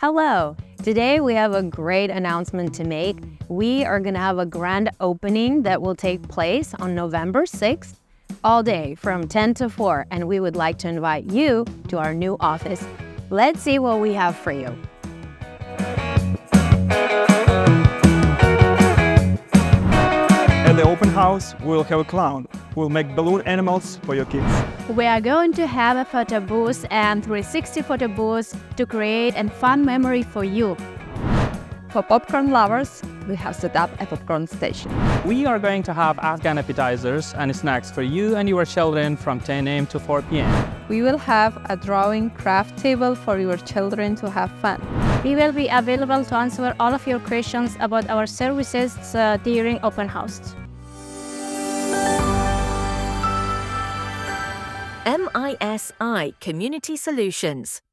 Hello! Today we have a great announcement to make. We are going to have a grand opening that will take place on November 6th, all day from 10 to 4, and we would like to invite you to our new office. Let's see what we have for you. At the open house, we'll have a clown who will make balloon animals for your kids. We are going to have a photo booth and 360 photo booths to create a fun memory for you. For popcorn lovers, we have set up a popcorn station. We are going to have Afghan appetizers and snacks for you and your children from 10 a.m. to 4 p.m. We will have a drawing craft table for your children to have fun. We will be available to answer all of your questions about our services during open house. MISI Community Solutions.